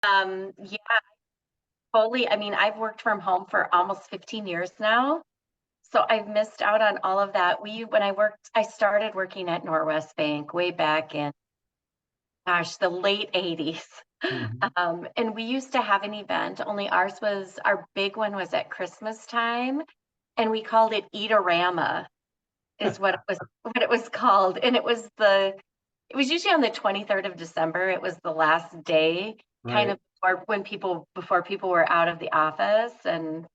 Yeah, totally. I mean, I've worked from home for almost 15 years now. So I've missed out on all of that. I started working at Norwest Bank way back in, gosh, the late 80s. Mhm. And we used to have an event, only our big one was at Christmas time, and we called it Eatorama, is what it was called. And it was usually on the 23rd of December. It was the last day, kind Right. of before people were out of the office. And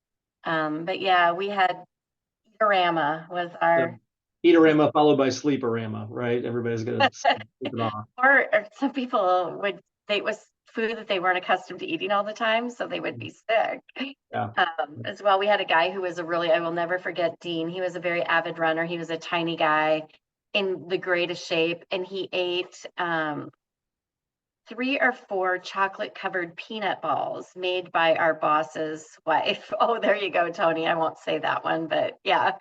but yeah, we had Eatorama So, was eatorama followed by sleeporama, right? Everybody's gonna sleep it off. or some people it was food that they weren't accustomed to eating all the time, so they would be sick. Yeah. As well, we had a guy who was I will never forget Dean. He was a very avid runner. He was a tiny guy in the greatest shape, and he ate 3 or 4 chocolate covered peanut balls made by our boss's wife. Oh, there you go, Tony. I won't say that one, but yeah.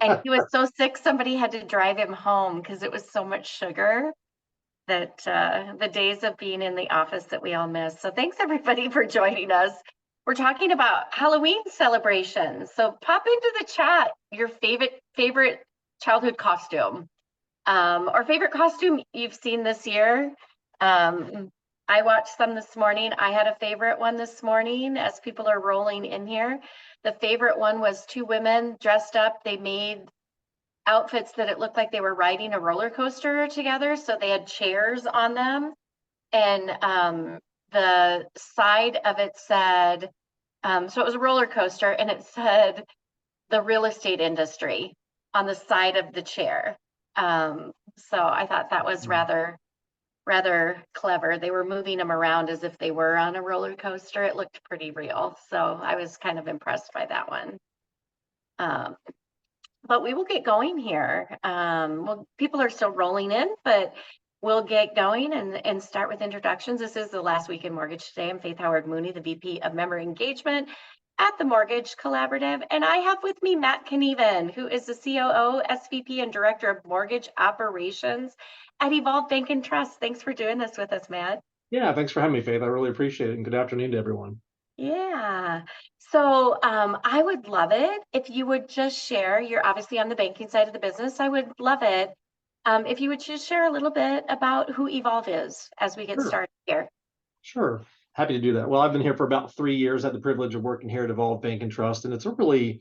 And he was so sick, somebody had to drive him home because it was so much sugar that the days of being in the office that we all miss. So thanks everybody for joining us. We're talking about Halloween celebrations. So pop into the chat your favorite childhood costume, or favorite costume you've seen this year. I watched some this morning. I had a favorite one this morning as people are rolling in here. The favorite one was 2 women dressed up. They made outfits that it looked like they were riding a roller coaster together. So they had chairs on them. And the side of it said, so it was a roller coaster, and it said the real estate industry on the side of the chair. So I thought that was rather clever. They were moving them around as if they were on a roller coaster. It looked pretty real. So I was kind of impressed by that one. Um, but we will get going here. Well, people are still rolling in, but we'll get going and start with introductions. This is the last week in mortgage today. I'm Faith Howard Mooney, the VP of Member Engagement at the Mortgage Collaborative. And I have with me Matt Knueven, who is the COO, SVP, and Director of Mortgage Operations at Evolve Bank and Trust. Thanks for doing this with us, Matt. Yeah, thanks for having me, Faith. I really appreciate it. And good afternoon to everyone. Yeah. So I would love it if you would just share. You're obviously on the banking side of the business. I would love it if you would just share a little bit about who Evolve is as we get Sure. started here. Sure. Happy to do that. Well, I've been here for about 3 years. I had the privilege of working here at Evolve Bank and Trust, and it's a really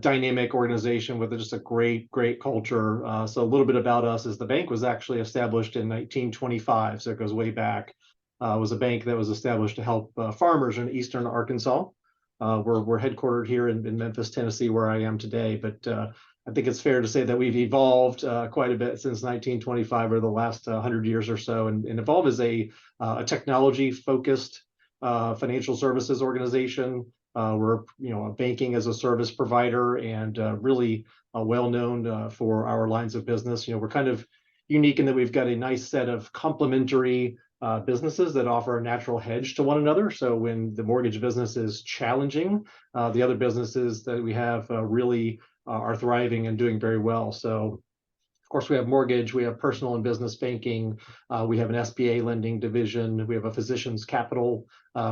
dynamic organization with just a great culture. So a little bit about us is the bank was actually established in 1925, so it goes way back. It was a bank that was established to help farmers in eastern Arkansas. We're headquartered here in Memphis, Tennessee, where I am today, but I think it's fair to say that we've evolved quite a bit since 1925 or the last 100 years or so. And Evolve is a technology-focused financial services organization. We're a banking as a service provider and really well known for our lines of business. We're kind of unique in that we've got a nice set of complementary businesses that offer a natural hedge to one another. So when the mortgage business is challenging, the other businesses that we have really are thriving and doing very well. So of course, we have mortgage, we have personal and business banking, we have an SBA lending division, we have a physicians capital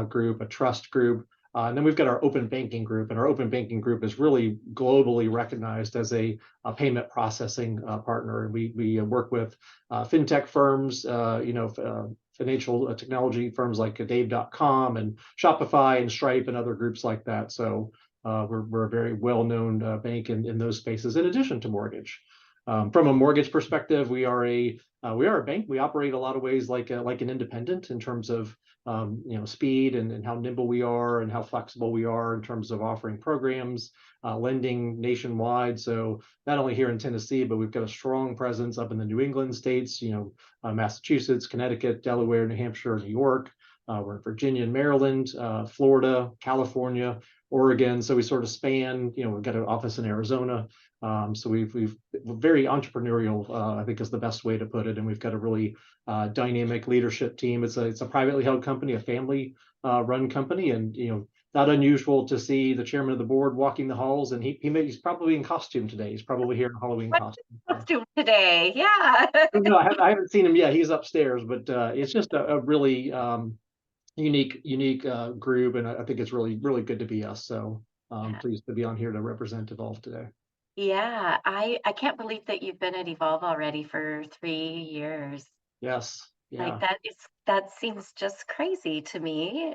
group, a trust group, and then we've got our open banking group. And our open banking group is really globally recognized as a payment processing partner. And we work with fintech firms, financial technology firms like Dave.com and Shopify and Stripe and other groups like that. So we're a very well-known bank in those spaces, in addition to mortgage. From a mortgage perspective, we are a bank. We operate a lot of ways like an independent in terms of speed and how nimble we are and how flexible we are in terms of offering programs, lending nationwide. So not only here in Tennessee, but we've got a strong presence up in the New England states, Massachusetts, Connecticut, Delaware, New Hampshire, New York. We're in Virginia and Maryland, Florida, California, Oregon. So we sort of span, we've got an office in Arizona. So we're very entrepreneurial, I think is the best way to put it. And we've got a really dynamic leadership team. It's a privately held company, a family run company, and not unusual to see the chairman of the board walking the halls, and he's probably in costume today. He's probably here in Halloween What costume. costume today? Yeah. No, I haven't seen him yet. He's upstairs, but it's just a really unique group, and I think it's really good to be us. So Yeah. pleased to be on here to represent Evolve today. Yeah, I can't believe that you've been at Evolve already for 3 years. Yes, Like yeah. that seems just crazy to me.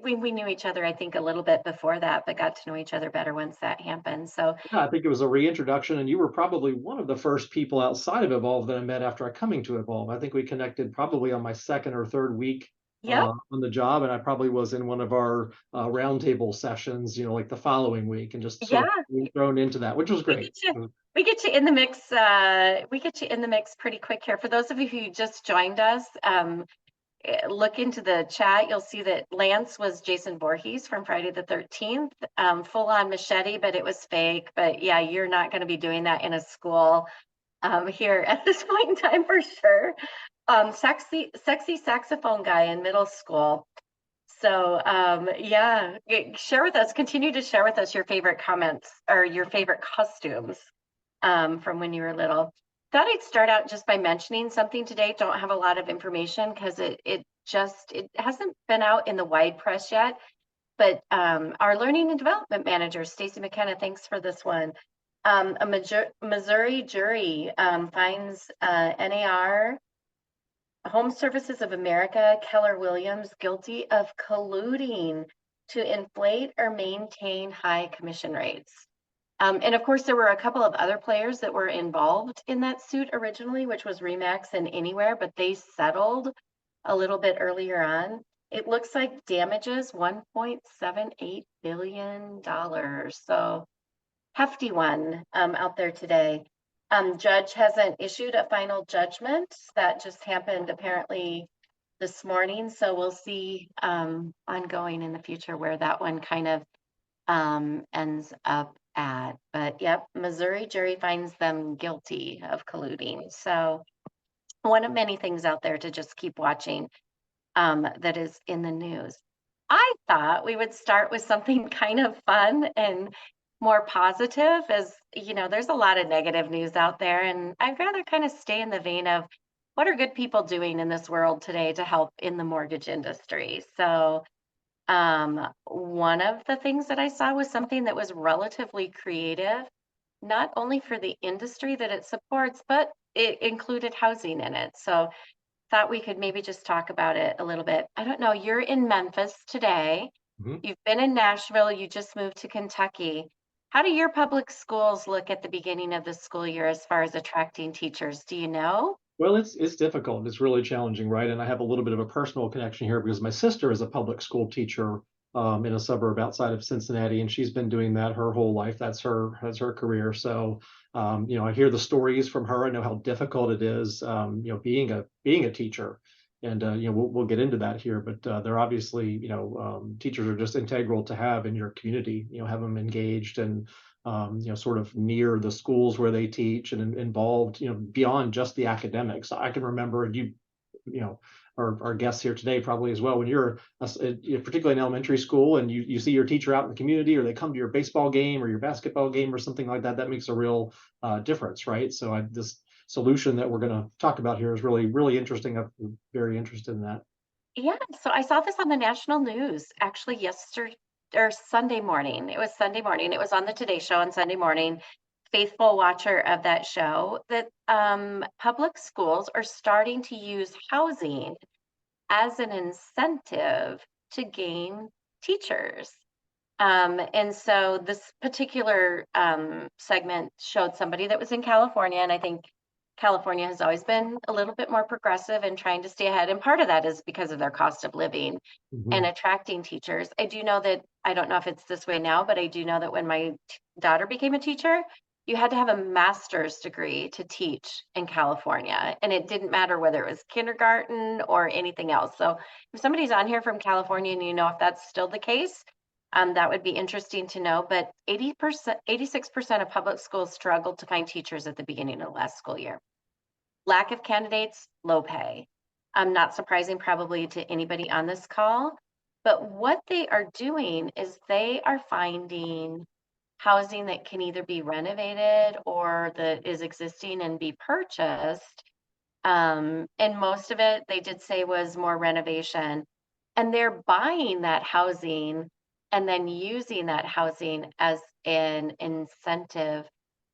We knew each other, I think, a little bit before that, but got to know each other better once that happened. So, Yeah, I think it was a reintroduction, and you were probably one of the first people outside of Evolve that I met after I coming to Evolve. I think we connected probably on my second or third week yep, on the job, and I probably was in one of our roundtable sessions, like the following week, and just sort yeah, of thrown into that, which was we great. get you. We get you in the mix. We get you in the mix pretty quick here. For those of you who just joined us, look into the chat. You'll see that Lance was Jason Voorhees from Friday the 13th, full on machete, but it was fake. But yeah, you're not going to be doing that in a school here at this point in time for sure. Sexy saxophone guy in middle school. So yeah, share with us, continue to share with us your favorite comments or your favorite costumes from when you were little. Thought I'd start out just by mentioning something today. Don't have a lot of information because it hasn't been out in the wide press yet. But our learning and development manager, Stacy McKenna, thanks for this one. A Missouri jury finds NAR, Home Services of America, Keller Williams guilty of colluding to inflate or maintain high commission rates. And of course, there were a couple of other players that were involved in that suit originally, which was Remax and Anywhere, but they settled a little bit earlier on. It looks like damages $1.78 billion. So hefty one out there today. Judge hasn't issued a final judgment. That just happened apparently this morning. So we'll see ongoing in the future where that one kind of ends up at. But yep, Missouri jury finds them guilty of colluding. So one of many things out there to just keep watching that is in the news. I thought we would start with something kind of fun and more positive, as there's a lot of negative news out there, and I'd rather kind of stay in the vein of what are good people doing in this world today to help in the mortgage industry. So, one of the things that I saw was something that was relatively creative, not only for the industry that it supports, but it included housing in it. So, thought we could maybe just talk about it a little bit. I don't know, you're in Memphis today. Mhm. You've been in Nashville, you just moved to Kentucky. How do your public schools look at the beginning of the school year as far as attracting teachers? Do you know? Well, it's difficult. It's really challenging, right? And I have a little bit of a personal connection here because my sister is a public school teacher in a suburb outside of Cincinnati, and she's been doing that her whole life. That's her career. So, I hear the stories from her. I know how difficult it is, being a teacher, and we'll get into that here. But they're obviously, teachers are just integral to have in your community. Have them engaged and sort of near the schools where they teach and involved, beyond just the academics. I can remember, and you know, our guests here today probably as well, when you're particularly in elementary school and you see your teacher out in the community, or they come to your baseball game or your basketball game or something like that, that makes a real difference, right? So this solution that we're going to talk about here is really interesting. I'm very interested in that. Yeah, so I saw this on the national news actually yesterday or Sunday morning. It was Sunday morning. It was on the Today Show on Sunday morning. Faithful watcher of that show, that public schools are starting to use housing as an incentive to gain teachers. And so this particular segment showed somebody that was in California, and I think California has always been a little bit more progressive and trying to stay ahead. And part of that is because of their cost of living and Mhm. attracting teachers. I do know that, I don't know if it's this way now, but I do know that when my daughter became a teacher, you had to have a master's degree to teach in California. And it didn't matter whether it was kindergarten or anything else. So if somebody's on here from California and you know if that's still the case, that would be interesting to know. But 80%, 86% of public schools struggled to find teachers at the beginning of the last school year. Lack of candidates, low pay. Not surprising probably to anybody on this call. But what they are doing is they are finding housing that can either be renovated or that is existing and be purchased And most of it, they did say, was more renovation. And they're buying that housing and then using that housing as an incentive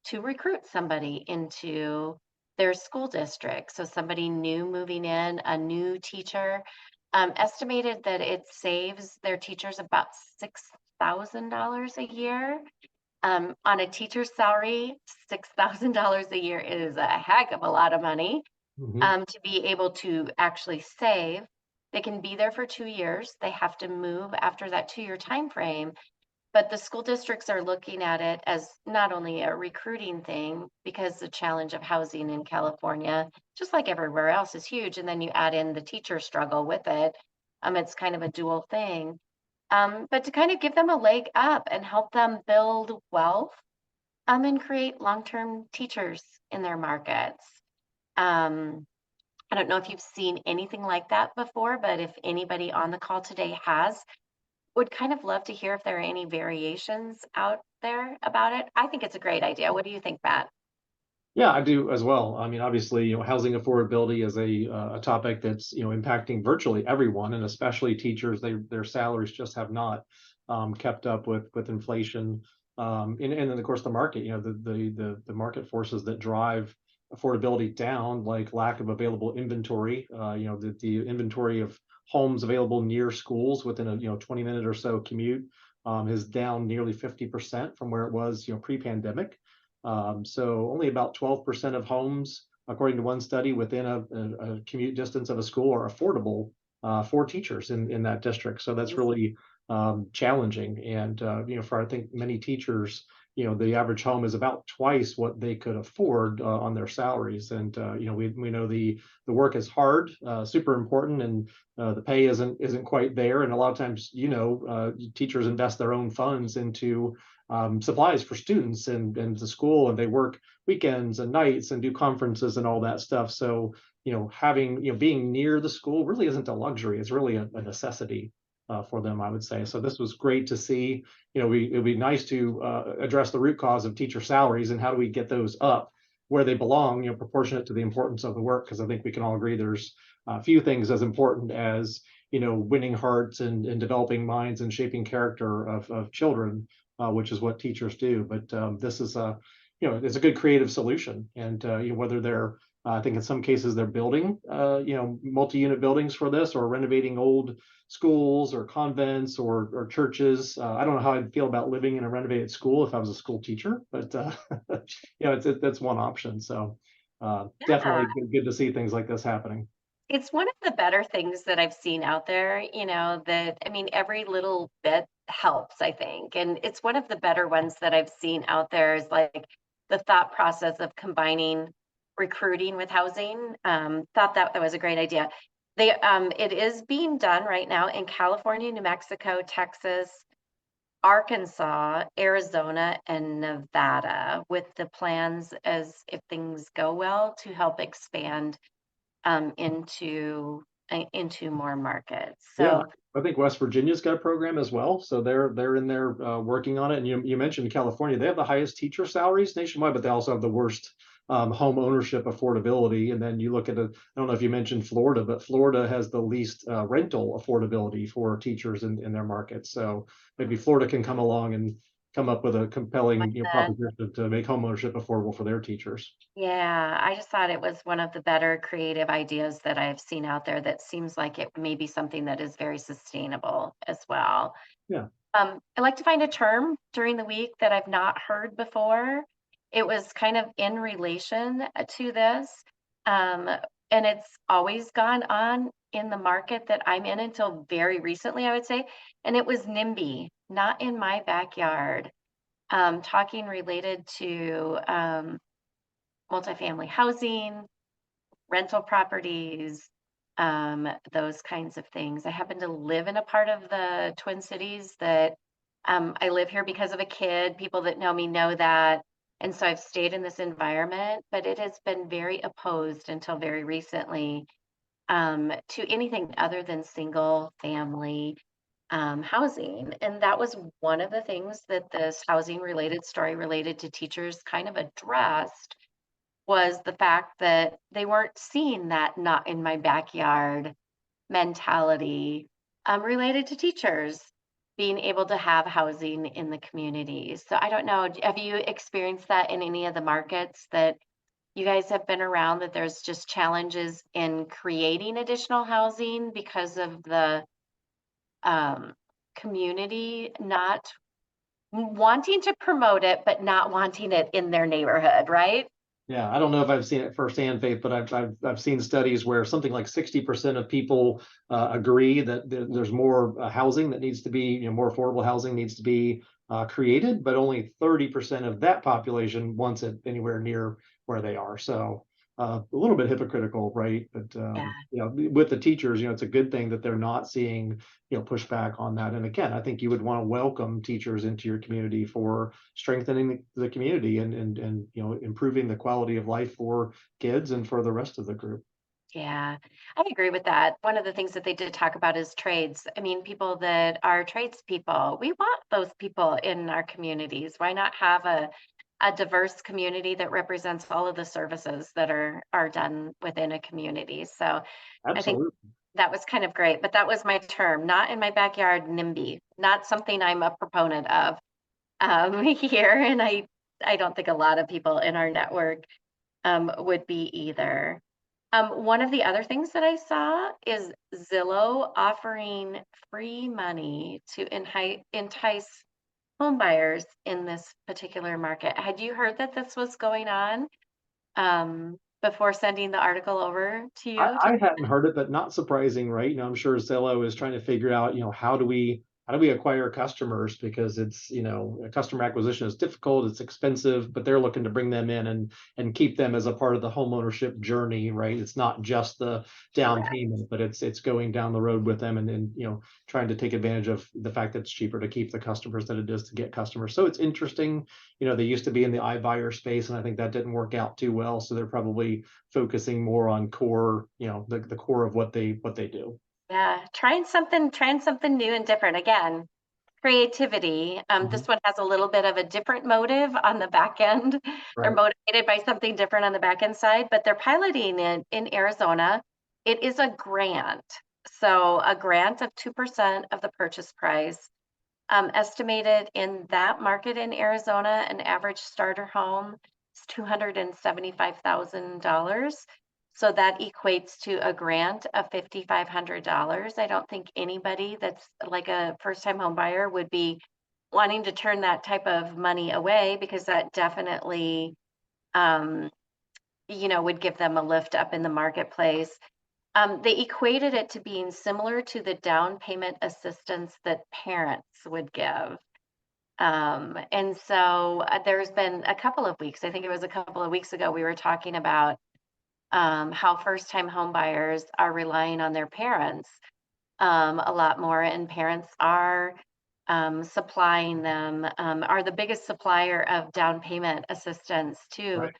to recruit somebody into their school district. So somebody new moving in, a new teacher, estimated that it saves their teachers about $6,000 a year. On a teacher's salary, $6,000 a year is a heck of a lot of money, Mhm. to be able to actually save. They can be there for 2 years. They have to move after that 2 year time frame. But the school districts are looking at it as not only a recruiting thing, because the challenge of housing in California, just like everywhere else, is huge. And then you add in the teacher struggle with it. It's kind of a dual thing. But to kind of give them a leg up and help them build wealth, and create long-term teachers in their markets. Um, I don't know if you've seen anything like that before, but if anybody on the call today has, would kind of love to hear if there are any variations out there about it. I think it's a great idea. What do you think, Matt? Yeah, I do as well. I mean, obviously, housing affordability is a topic that's impacting virtually everyone, and especially teachers. Their salaries just have not kept up with inflation, and then of course the market. The market forces that drive affordability down, like lack of available inventory. The inventory of homes available near schools within a 20-minute or so commute is down nearly 50% from where it was pre-pandemic. So only about 12% of homes, according to one study, within a commute distance of a school are affordable for teachers in that district. So that's really challenging. And for I think many teachers, the average home is about twice what they could afford on their salaries. And we know the work is hard, super important, and the pay isn't quite there. And a lot of times, teachers invest their own funds into supplies for students and the school, and they work weekends and nights and do conferences and all that stuff. So having being near the school really isn't a luxury; it's really a necessity for them, I would say. So this was great to see. It'd be nice to address the root cause of teacher salaries and how do we get those up where they belong, proportionate to the importance of the work. Because I think we can all agree there's a few things as important as winning hearts and developing minds and shaping character of children, which is what teachers do. But this is it's a good creative solution. And whether they're, I think in some cases they're building, multi-unit buildings for this, or renovating old schools or convents or churches. I don't know how I'd feel about living in a renovated school if I was a school teacher, but that's one option. So Yeah. definitely good to see things like this happening. It's one of the better things that I've seen out there, that I mean, every little bit helps, I think. And it's one of the better ones that I've seen out there is like the thought process of combining recruiting with housing. Thought that was a great idea. It is being done right now in California, New Mexico, Texas, Arkansas, Arizona, and Nevada, with the plans, as if things go well, to help expand into more markets. Yeah, So I think West Virginia's got a program as well, so they're in there working on it. And you mentioned California; they have the highest teacher salaries nationwide, but they also have the worst home ownership affordability. And then you look at I don't know if you mentioned Florida, but Florida has the least rental affordability for teachers in their market. So maybe Florida can come along and come up with a like compelling the proposition to make home ownership affordable for their teachers. yeah, I just thought it was one of the better creative ideas that I've seen out there that seems like it may be something that is very sustainable as well. Yeah. I like to find a term during the week that I've not heard before. It was kind of in relation to this. Um, and it's always gone on in the market that I'm in until very recently, I would say. And it was NIMBY, not in my backyard. Talking related to multifamily housing, rental properties, those kinds of things. I happen to live in a part of the Twin Cities that I live here because of a kid. People that know me know that. And so I've stayed in this environment, but it has been very opposed until very recently, to anything other than single family housing. And that was one of the things that this housing related story related to teachers kind of addressed, was the fact that they weren't seeing that not in my backyard mentality related to teachers being able to have housing in the community. So I don't know, have you experienced that in any of the markets that you guys have been around, that there's just challenges in creating additional housing because of the um, community not wanting to promote it, but not wanting it in their neighborhood, right? Yeah, I don't know if I've seen it firsthand, Faith, but I've seen studies where something like 60% of people agree that there's more housing that needs to be, more affordable housing needs to be created, but only 30% of that population wants it anywhere near where they are. So a little bit hypocritical, right? But Yeah. with the teachers, it's a good thing that they're not seeing, pushback on that. And again, I think you would want to welcome teachers into your community for strengthening the community and improving the quality of life for kids and for the rest of the group. Yeah, I agree with that. One of the things that they did talk about is trades. I mean, people that are tradespeople, we want those people in our communities. Why not have a diverse community that represents all of the services that are done within a community? So I think Absolutely. that was kind of great. But that was my term, not in my backyard, NIMBY, not something I'm a proponent of here. And I don't think a lot of people in our network would be either. One of the other things that I saw is Zillow offering free money to entice home buyers in this particular market. Had you heard that this was going on before sending the article over to I, you? I hadn't heard it, but not surprising, right? I'm sure Zillow is trying to figure out, how do we acquire customers, because it's, customer acquisition is difficult, it's expensive, but they're looking to bring them in and keep them as a part of the home ownership journey, right? It's not just the down Correct. payment, but it's going down the road with them and trying to take advantage of the fact that it's cheaper to keep the customers than it is to get customers. So it's interesting. They used to be in the iBuyer space, and I think that didn't work out too well. So they're probably focusing more on core, the core of what they do. Yeah, trying something new and different. Again, creativity. Mhm. This one has a little bit of a different motive on the back end. They're Right. motivated by something different on the back end side, but they're piloting it in Arizona. It is a grant. So a grant of 2% of the purchase price. Estimated in that market in Arizona, an average starter home is $275,000. So that equates to a grant of $5,500. I don't think anybody that's like a first-time home buyer would be wanting to turn that type of money away, because that definitely, um, would give them a lift up in the marketplace. They equated it to being similar to the down payment assistance that parents would give. And so there's been a couple of weeks, I think it was a couple of weeks ago, we were talking about how first time home buyers are relying on their parents a lot more, and parents are supplying them, are the biggest supplier of down payment assistance Right.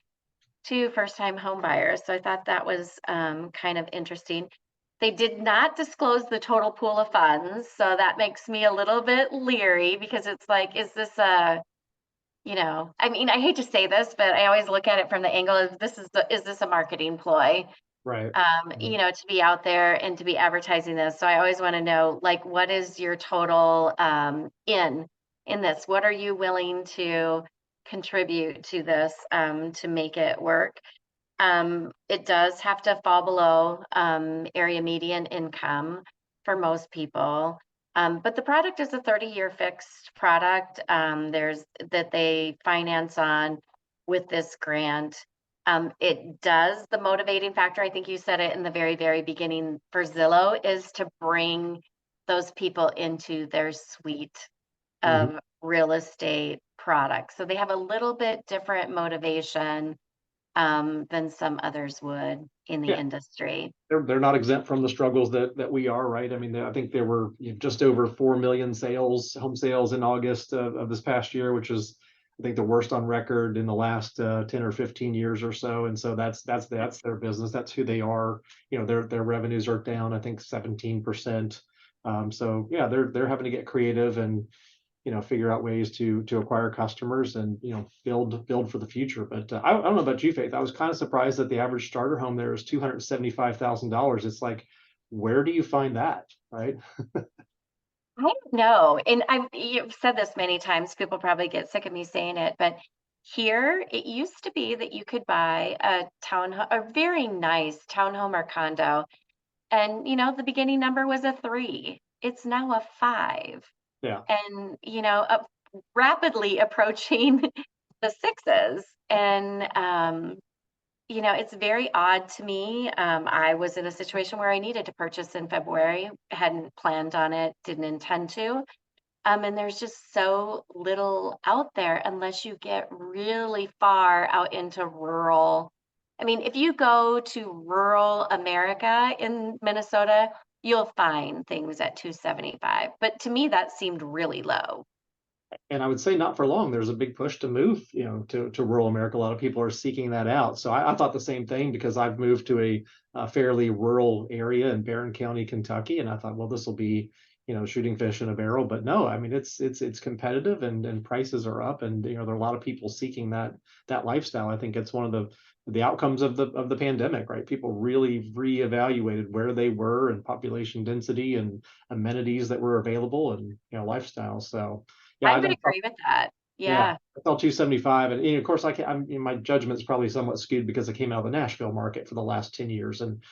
to first time home buyers. So I thought that was kind of interesting. They did not disclose the total pool of funds. So that makes me a little bit leery, because it's like, is this I mean, I hate to say this, but I always look at it from the angle of, is this a marketing ploy? Right. Mhm. To be out there and to be advertising this. So I always want to know, like, what is your total in this? What are you willing to contribute to this to make it work? It does have to fall below area median income for most people. But the product is a 30-year fixed product. There's that they finance on with this grant. It does, the motivating factor, I think you said it in the very, very beginning for Zillow, is to bring those people into their suite Mhm. of real estate products. So they have a little bit different motivation than some others would in the Yeah, industry. they're not exempt from the struggles that we are, right? I mean, I think there were just over 4 million home sales in August of this past year, which is, I think, the worst on record in the last 10 or 15 years or so. And so that's their business. That's who they are. Their revenues are down, I think, 17%. So yeah, they're having to get creative, and figure out ways to acquire customers and, build for the future. But I don't know about you, Faith. I was kind of surprised that the average starter home there is $275,000. It's like, where do you find that, right? I don't know. And you've said this many times, people probably get sick of me saying it, but here it used to be that you could buy a very nice townhome or condo, and the beginning number was a 3. It's now a 5. Yeah. And rapidly approaching the 6s. And it's very odd to me. I was in a situation where I needed to purchase in February, hadn't planned on it, didn't intend to. And there's just so little out there unless you get really far out into rural. I mean, if you go to rural America in Minnesota, you'll find things at 275. But to me, that seemed really low. And I would say not for long. There's a big push to move, to rural America. A lot of people are seeking that out. So I thought the same thing because I've moved to a fairly rural area in Barron County, Kentucky, and I thought, well, this will be, shooting fish in a barrel. But no, I mean it's competitive and prices are up, and there are a lot of people seeking that lifestyle. I think it's one of the outcomes of the pandemic, right? People really reevaluated where they were and population density and amenities that were available and lifestyle. So yeah, I would agree with that. yeah, Yeah. I felt 275, and of course, my judgment's probably somewhat skewed because I came out of the Nashville market for the last 10 years, and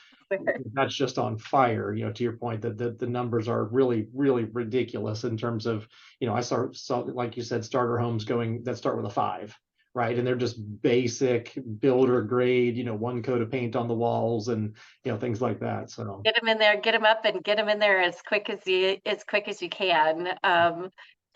that's just on fire. To your point, that the numbers are really, really ridiculous in terms of, I saw like you said, starter homes that start with a 5, right, and they're just basic builder grade, one coat of paint on the walls and things like that. So Get them in there, get them up, and get them in there as quick as you can.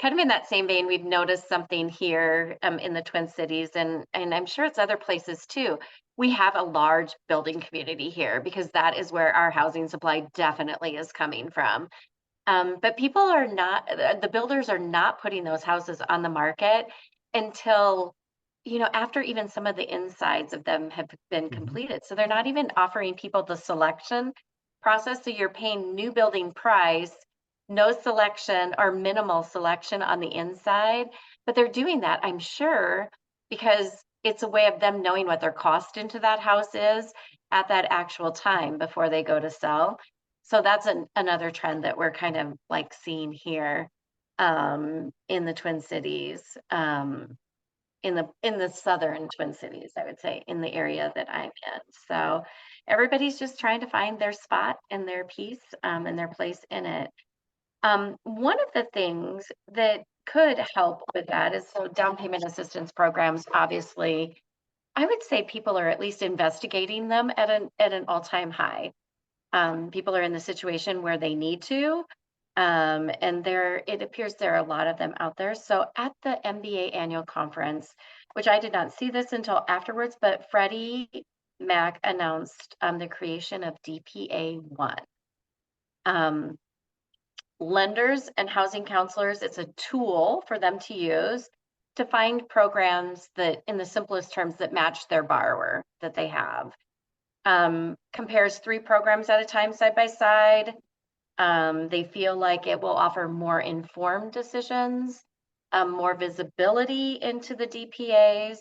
Kind of in that same vein, we've noticed something here in the Twin Cities, and I'm sure it's other places too. We have a large building community here because that is where our housing supply definitely is coming from. But people are not, the builders are not putting those houses on the market until, after even some of the insides of them have been mhm. completed. So they're not even offering people the selection process. So you're paying new building price, no selection or minimal selection on the inside. But they're doing that, I'm sure, because it's a way of them knowing what their cost into that house is at that actual time before they go to sell. So that's another trend that we're kind of like seeing here in the Twin Cities, in the southern Twin Cities, I would say, in the area that I'm in. So everybody's just trying to find their spot and their piece and their place in it. One of the things that could help with that is so down payment assistance programs, obviously, I would say people are at least investigating them at an all-time high. People are in the situation where they need to. And it appears there are a lot of them out there. So at the MBA annual conference, which I did not see this until afterwards, but Freddie Mac announced the creation of DPA One. Lenders and housing counselors, it's a tool for them to use to find programs that, in the simplest terms, that match their borrower that they have. Compares 3 programs at a time side by side. They feel like it will offer more informed decisions, more visibility into the DPAs.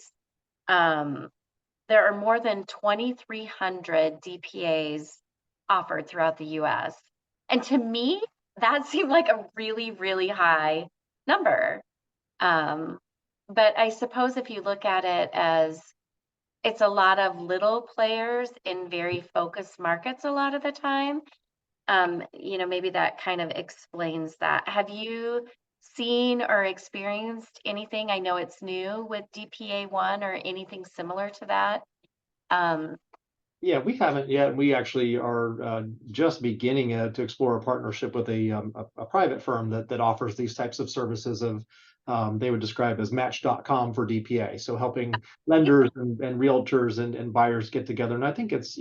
There are more than 2,300 DPAs offered throughout the US. And to me, that seemed like a really, really high number. But I suppose if you look at it as it's a lot of little players in very focused markets a lot of the time, maybe that kind of explains that. Have you seen or experienced anything? I know it's new with DPA One or anything similar to that. Um, Yeah, we haven't yet. We actually are just beginning to explore a partnership with a private firm that offers these types of services of they would describe as Match.com for DPA. So helping lenders and realtors and buyers get together. And I think it's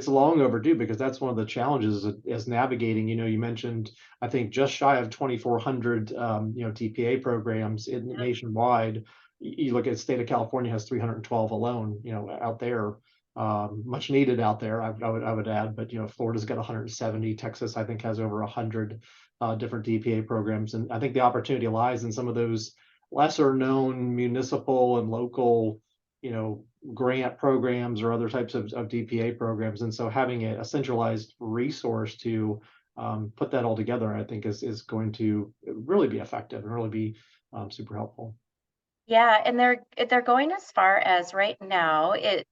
long overdue because that's one of the challenges is navigating. You mentioned I think just shy of 2,400 DPA programs nationwide. You look at the state of California has 312 alone, out there. much needed out there. I would add, but Florida's got 170. Texas, I think, has over 100 different DPA programs, and I think the opportunity lies in some of those lesser known municipal and local, grant programs or other types of DPA programs. And so having a centralized resource to put that all together, I think is going to really be effective and really be super helpful. Yeah, and they're going as far as right now it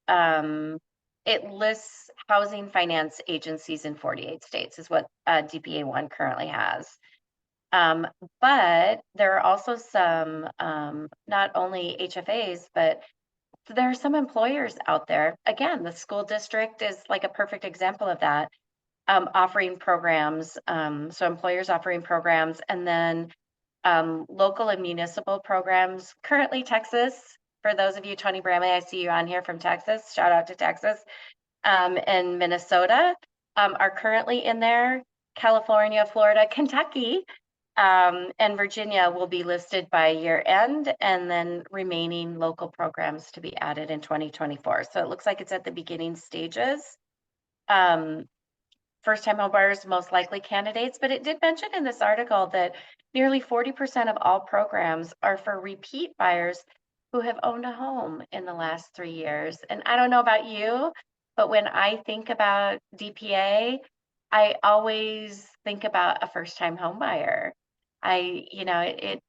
lists housing finance agencies in 48 states is what DPA one currently has. Um, but there are also some not only HFAs, but there are some employers out there. Again, the school district is like a perfect example of that, offering programs. So employers offering programs, and then local and municipal programs. Currently, Texas, for those of you, Tony Bramley, I see you on here from Texas. Shout out to Texas. And Minnesota are currently in there. California, Florida, Kentucky, and Virginia will be listed by year end, and then remaining local programs to be added in 2024. So it looks like it's at the beginning stages. First-time homebuyers most likely candidates, but it did mention in this article that nearly 40% of all programs are for repeat buyers who have owned a home in the last 3 years. And I don't know about you, but when I think about DPA, I always think about a first-time homebuyer. It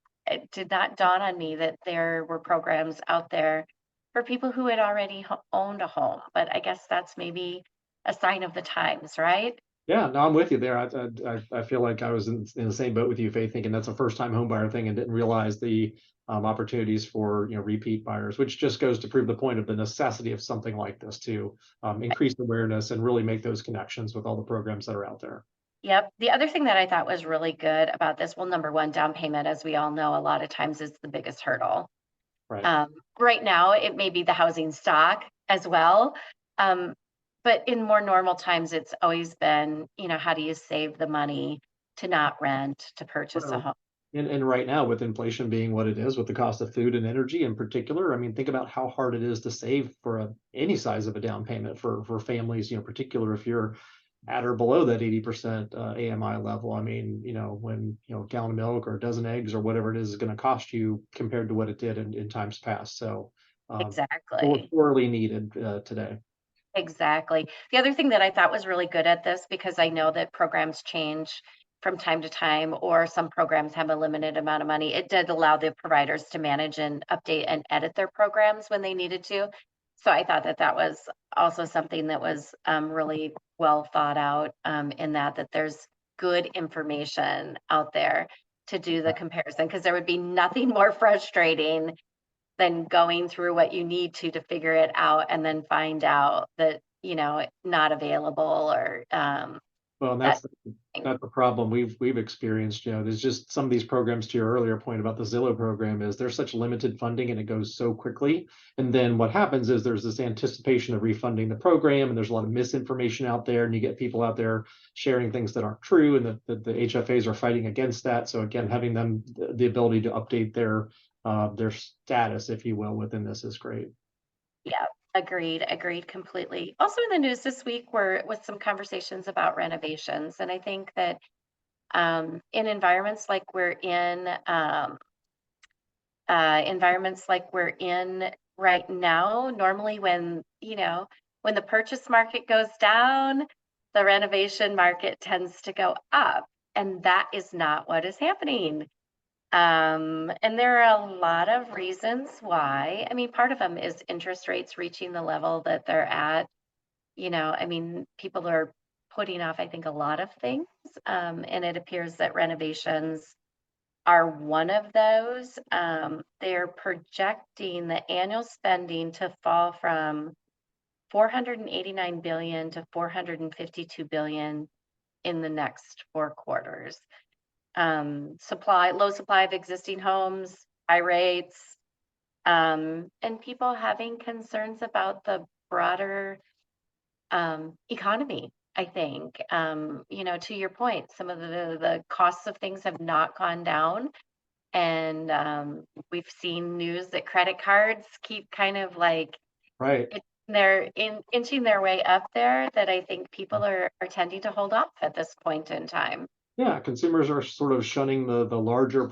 did not dawn on me that there were programs out there for people who had already owned a home, but I guess that's maybe a sign of the times, right? Yeah, no, I'm with you there. I feel like I was in the same boat with you, Faith, thinking that's a first time home buyer thing and didn't realize the opportunities for repeat buyers, which just goes to prove the point of the necessity of something like this to increase awareness and really make those connections with all the programs that are out there. Yep. The other thing that I thought was really good about this, well, number one, down payment, as we all know, a lot of times is the biggest hurdle. Right. Um, right now, it may be the housing stock as well. Um, but in more normal times, it's always been, how do you save the money to not rent, to purchase a Well, home? and right now, with inflation being what it is, with the cost of food and energy in particular, I mean, think about how hard it is to save for any size of a down payment for families, particular if you're at or below that 80% AMI level. I mean, when a gallon of milk or a dozen eggs or whatever it is going to cost you compared to what it did in times past. So, Exactly. sorely needed today. Exactly. The other thing that I thought was really good at this, because I know that programs change from time to time, or some programs have a limited amount of money, it did allow the providers to manage and update and edit their programs when they needed to. So I thought that that was also something that was really well thought out, in that there's good information out there to do the comparison, because there would be nothing more frustrating than going through what you need to figure it out and then find out that, not available, or Well, and that thing. that's the problem we've experienced. There's just some of these programs, to your earlier point about the Zillow program, is there's such limited funding and it goes so quickly. And then what happens is there's this anticipation of refunding the program, and there's a lot of misinformation out there, and you get people out there sharing things that aren't true, and the HFAs are fighting against that. So again, having them the ability to update their status, if you will, within this is great. Yeah, agreed completely. Also in the news this week were with some conversations about renovations. And I think that in environments like we're in right now, normally when the purchase market goes down, the renovation market tends to go up. And that is not what is happening. And there are a lot of reasons why. I mean, part of them is interest rates reaching the level that they're at. I mean, people are putting off, I think, a lot of things. And it appears that renovations are one of those. They're projecting the annual spending to fall from 489 billion to 452 billion in the next 4 quarters. Low supply of existing homes, high rates, and people having concerns about the broader economy. I think, to your point, some of the costs of things have not gone down, and we've seen news that credit cards keep kind of like Right. they're inching their way up there, that I think people are tending to hold off at this point in time. Yeah, consumers are sort of shunning the larger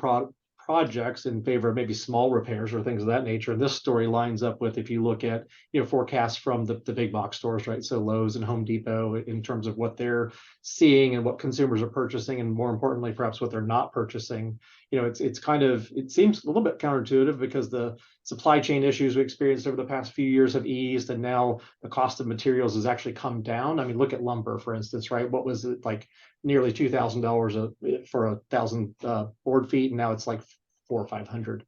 projects in favor of maybe small repairs or things of that nature. And this story lines up with, if you look at, forecasts from the big box stores, right? So Lowe's and Home Depot, in terms of what they're seeing and what consumers are purchasing, and more importantly, perhaps what they're not purchasing. It's kind of, it seems a little bit counterintuitive, because the supply chain issues we experienced over the past few years have eased, and now the cost of materials has actually come down. I mean, look at lumber, for instance, right? What was it like? Nearly $2,000 for 1,000 board feet, and now it's like 400 or 500.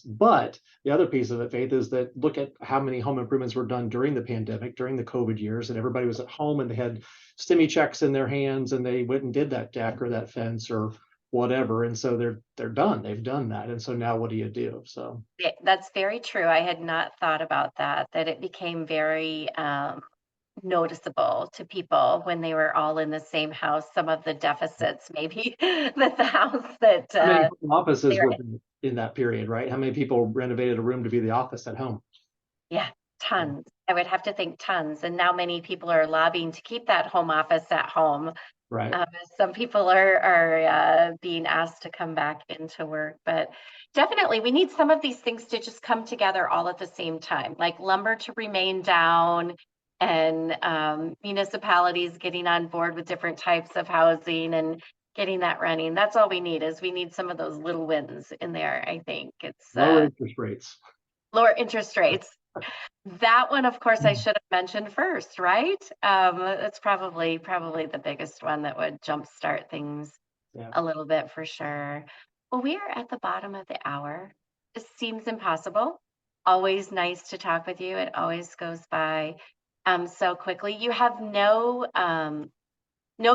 But the other piece of it, Faith, is that look at how many home improvements were done during the pandemic, during the COVID years, and everybody was at home and they had stimmy checks in their hands, and they went and did that deck or that fence or whatever, and so they're done. They've done that, and so now what do you do? So That's very true. I had not thought about that it became very noticeable to people when they were all in the same house, some of the deficits maybe that the house that how many they offices were were in that period, right? How many people renovated a room to be the office at home? Yeah, tons. I would have to think tons. And now many people are lobbying to keep that home office at home. Right. Some people are being asked to come back into work, but definitely we need some of these things to just come together all at the same time, like lumber to remain down, and municipalities getting on board with different types of housing and getting that running. That's all we need, is we need some of those little wins in there. I think it's Lower interest rates. lower interest rates. That one, of course, I should have mentioned first, right? That's probably the biggest one that would jumpstart things Yeah. a little bit for sure. Well, we are at the bottom of the hour. It seems impossible. Always nice to talk with you. It always goes by so quickly. You have no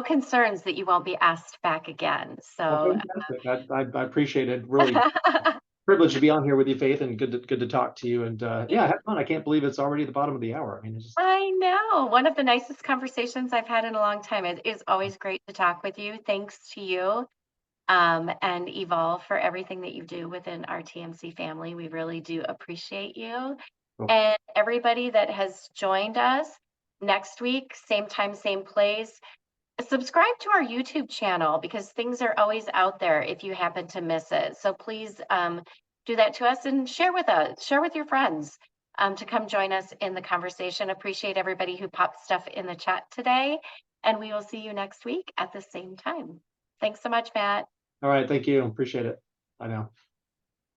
concerns that you won't be asked back again. Well, So fantastic. I appreciate it. Really privileged to be on here with you, Faith, and good to talk to you. And yeah, have fun. I can't believe it's already the bottom of the hour. I mean, it's just I know. One of the nicest conversations I've had in a long time. It is always great to talk with you. Thanks to you, and Evolve, for everything that you do within our TMC family. We really do appreciate you. cool. And everybody that has joined us, next week, same time, same place. Subscribe to our YouTube channel, because things are always out there if you happen to miss it. So please do that to us, and share with your friends to come join us in the conversation. Appreciate everybody who popped stuff in the chat today. And we will see you next week at the same time. Thanks so much, Matt. All right. Thank you. Appreciate it. Bye now.